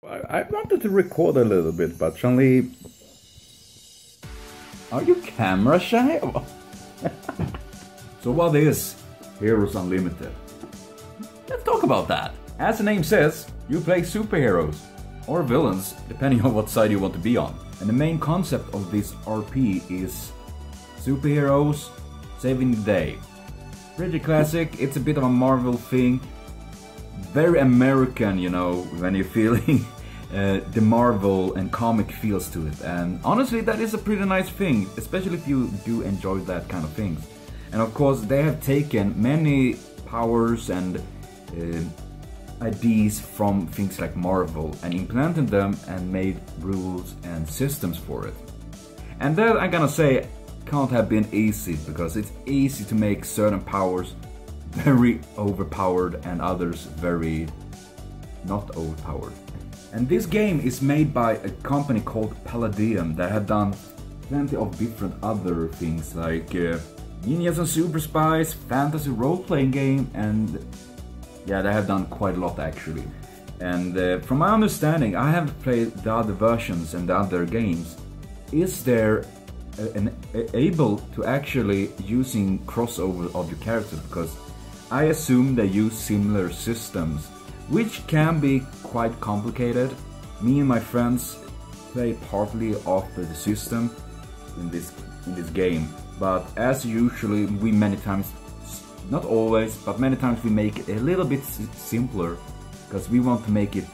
I wanted to record a little bit, but Chun-Li... Are you camera shy? So what is Heroes Unlimited? Let's talk about that. As the name says, you play superheroes or villains, depending on what side you want to be on. And the main concept of this RP is superheroes saving the day. Pretty classic, it's a bit of a Marvel thing. Very American, you know, when you're feeling the Marvel and comic feels to it. And honestly, that is a pretty nice thing, especially if you do enjoy that kind of things. And of course, they have taken many powers and ideas from things like Marvel and implanted them and made rules and systems for it. And that, I'm gonna say, can't have been easy, because it's easy to make certain powers very overpowered and others very not overpowered. And this game is made by a company called Palladium that have done plenty of different other things like Ninjas and Super Spies, fantasy role-playing game, and yeah, they have done quite a lot actually. And from my understanding, I haven't played the other versions and the other games. Is there able to actually using crossover of your characters? Because I assume they use similar systems, which can be quite complicated. Me and my friends play partly after the system in this game, but as usually we many times, not always, but many times we make it a little bit simpler, because we want to make it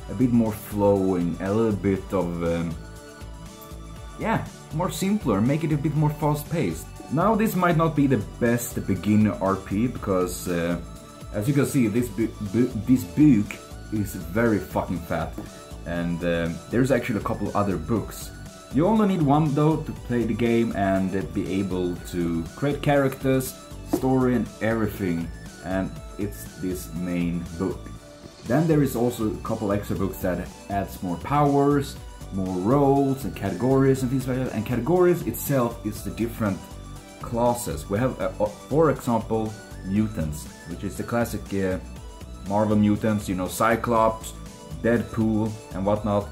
a bit more flowing, a little bit of yeah, more simpler, make it a bit more fast-paced. Now this might not be the best beginner RP, because as you can see, this book is very fucking fat, and there's actually a couple of other books. You only need one though to play the game and be able to create characters, story and everything, and it's this main book. Then there is also a couple extra books that adds more powers, more roles and categories and things like that. And categories itself is the different classes. We have, for example, mutants, which is the classic Marvel mutants, you know, Cyclops, Deadpool and whatnot.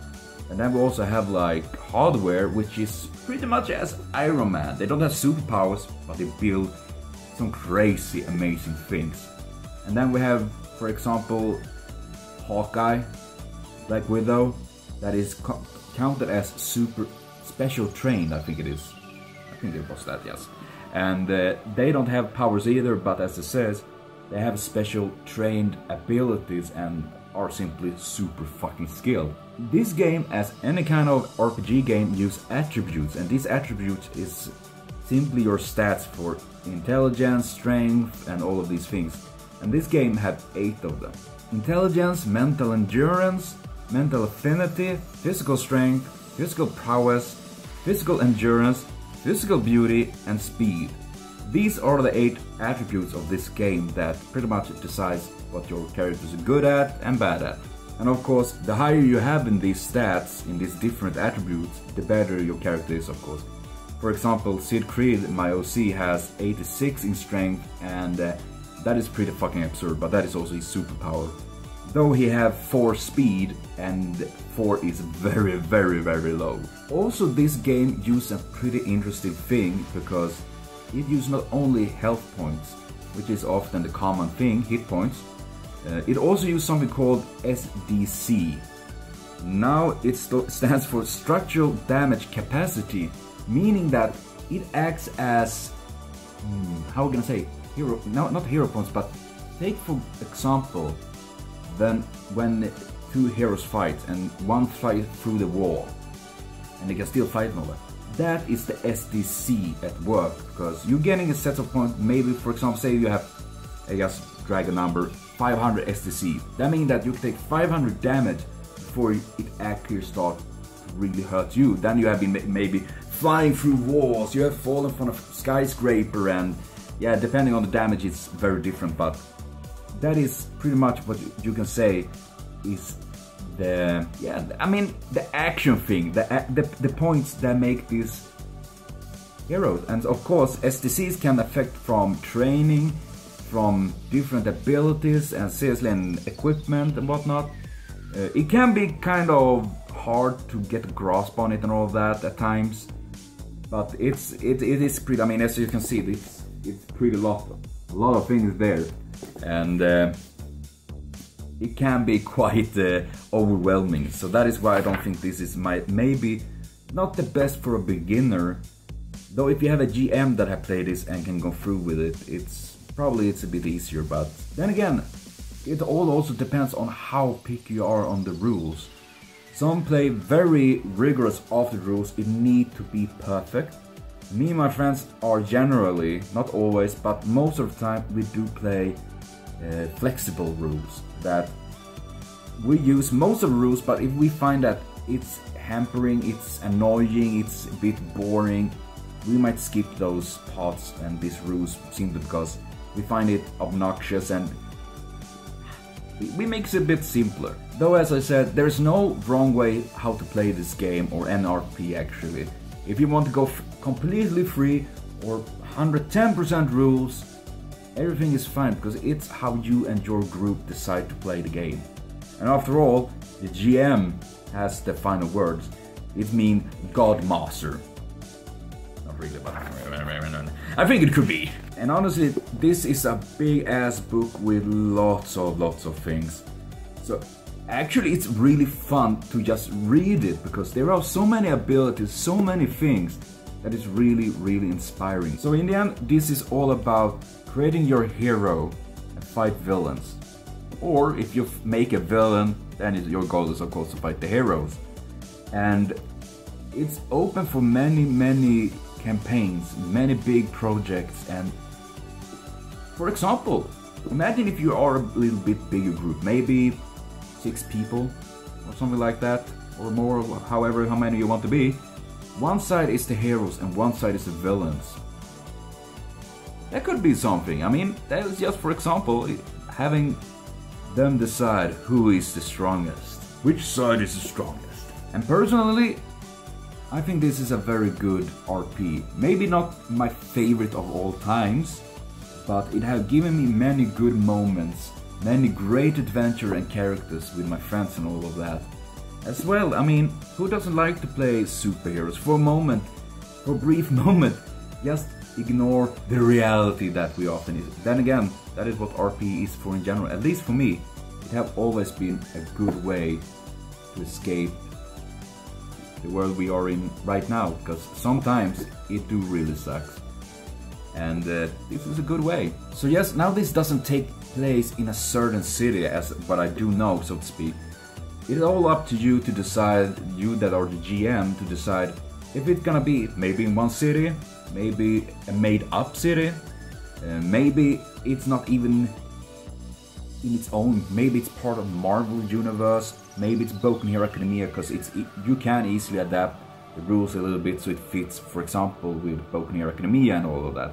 And then we also have like hardware, which is pretty much as Iron Man. They don't have superpowers, but they build some crazy amazing things. And then we have, for example, Hawkeye, Black Widow, that is counted as super special trained, I think it is. I think it was that, yes. And they don't have powers either, but as it says, they have special trained abilities and are simply super fucking skilled. This game, as any kind of RPG game, use attributes, and these attributes is simply your stats for intelligence, strength and all of these things. And this game had 8 of them. Intelligence, mental endurance, mental affinity, physical strength, physical prowess, physical endurance, physical beauty and speed. These are the 8 attributes of this game that pretty much decides what your characters are good at and bad at. And of course, the higher you have in these stats, in these different attributes, the better your character is, of course. For example, Sid Creed, my OC, has 86 in strength, and that is pretty fucking absurd, but that is also his superpower. Though he have 4 speed, and 4 is very, very, very low. Also, this game uses a pretty interesting thing, because it uses not only health points, which is often the common thing, hit points. It also uses something called SDC. Now it stands for Structural Damage Capacity, meaning that it acts as, how can I say, hero, no, not hero points, but take for example, then when 2 heroes fight and one fight through the wall, and they can still fight and all that. That is the SDC at work, because you're getting a set of points. Maybe, for example, say you have, I just drag a number, 500 SDC. That means that you can take 500 damage before it actually starts to really hurt you. Then you have been maybe flying through walls, you have fallen from a skyscraper, and yeah, depending on the damage it's very different, but that is pretty much what you can say is the, yeah, I mean, the action thing, the points that make this heroes. And of course, SDCs can affect from training, from different abilities and seriously and equipment and whatnot. It can be kind of hard to get a grasp on it and all of that at times, but it is pretty. I mean, as you can see, it's pretty a lot of things there, and it can be quite overwhelming. So that is why I don't think this is maybe not the best for a beginner. Though if you have a GM that have played this and can go through with it, it's a bit easier. But then again, it all also depends on how picky you are on the rules. Some play very rigorous of the rules. It need to be perfect. Me and my friends are generally, not always, but most of the time we do play flexible rules. That we use most of the rules, but if we find that it's hampering, it's annoying, it's a bit boring, we might skip those parts and these rules simply because we find it obnoxious, and we make it a bit simpler. Though, as I said, there's no wrong way how to play this game or NRP actually. If you want to go completely free or 110% rules, everything is fine because it's how you and your group decide to play the game. And after all, the GM has the final words. It means Godmaster. Not really, but I think it could be. And honestly, this is a big ass book with lots of things. So actually it's really fun to just read it because there are so many abilities, so many things that is really inspiring. So in the end, this is all about creating your hero and fight villains. Or if you make a villain, then your goal is of course to fight the heroes. And it's open for many campaigns, many big projects. And for example, imagine if you are a little bit bigger group, maybe 6 people or something like that, or more, however, how many you want to be. One side is the heroes and one side is the villains. That could be something. I mean, that is just for example, having them decide who is the strongest. Which side is the strongest? And personally, I think this is a very good RP. Maybe not my favorite of all times, but it has given me many good moments, many great adventure and characters with my friends and all of that. As well, I mean, who doesn't like to play superheroes for a moment, for a brief moment, just ignore the reality that we often is. Then again, that is what RP is for in general, at least for me. It has always been a good way to escape the world we are in right now, because sometimes it do really sucks. And this is a good way. So yes, now this doesn't take place in a certain city, as what I do know, so to speak. It's all up to you to decide, you that are the GM, to decide if it's gonna be maybe in one city, maybe a made-up city, maybe it's not even in its own, maybe it's part of Marvel universe, maybe it's Broken Hero Academia, because you can easily adapt the rules a little bit so it fits, for example, with Broken Hero Academia and all of that.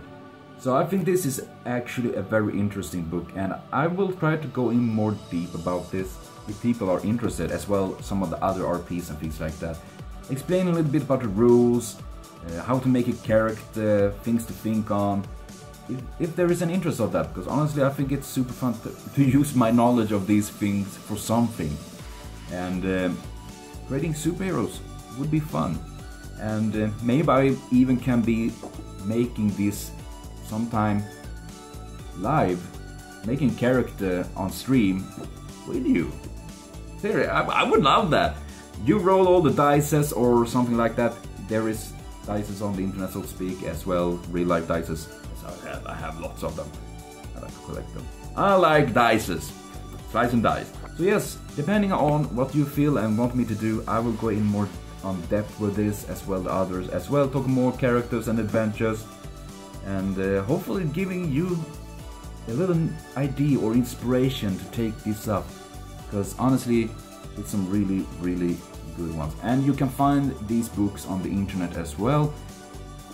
So I think this is actually a very interesting book, and I will try to go in more deep about this if people are interested, as well some of the other RPs and things like that. Explain a little bit about the rules, how to make a character, things to think on, if there is an interest of that, because honestly I think it's super fun to use my knowledge of these things for something. And creating superheroes would be fun. And maybe I even can be making this sometime live, making character on stream with you. Seriously, I would love that. You roll all the dices or something like that. There is dices on the internet, so to speak, as well, real life dices. I have lots of them. I like to collect them. I like dices. Slice and dice. So yes, depending on what you feel and want me to do, I will go in more on depth with this, as well as others, as well, talk more characters and adventures, and hopefully giving you a little idea or inspiration to take this up, because honestly it's some really good ones. And you can find these books on the internet as well.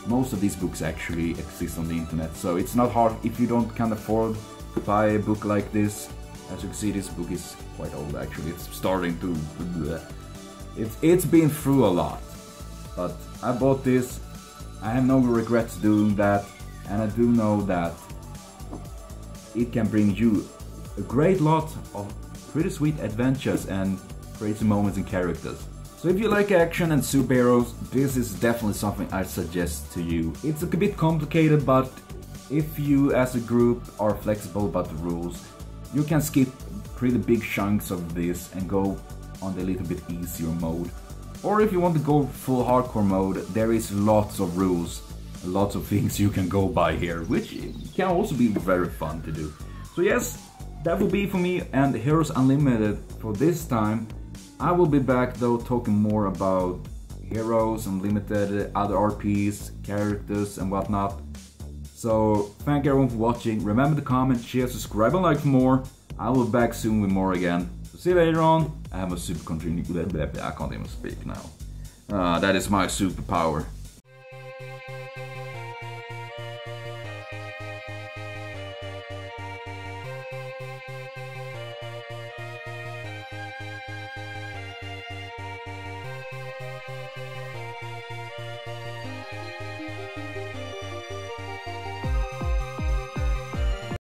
Most of these books actually exist on the internet, so it's not hard if you can't afford to buy a book like this. As you can see, this book is quite old actually. It's starting to... It's been through a lot. But I bought this. I have no regrets doing that. And I do know that it can bring you a great lot of pretty sweet adventures and crazy moments and characters. So if you like action and superheroes, this is definitely something I'd suggest to you. It's a bit complicated, but if you as a group are flexible about the rules, you can skip pretty big chunks of this and go on the little bit easier mode. Or if you want to go full hardcore mode, there is lots of rules, lots of things you can go by here, which can also be very fun to do. So yes, that will be for me and Heroes Unlimited for this time. I will be back though talking more about Heroes Unlimited, other RPs, characters and whatnot. So thank everyone for watching. Remember to comment, share, subscribe and like for more. I will be back soon with more again. So see you later on. I have a super continue. I can't even speak now. That is my superpower.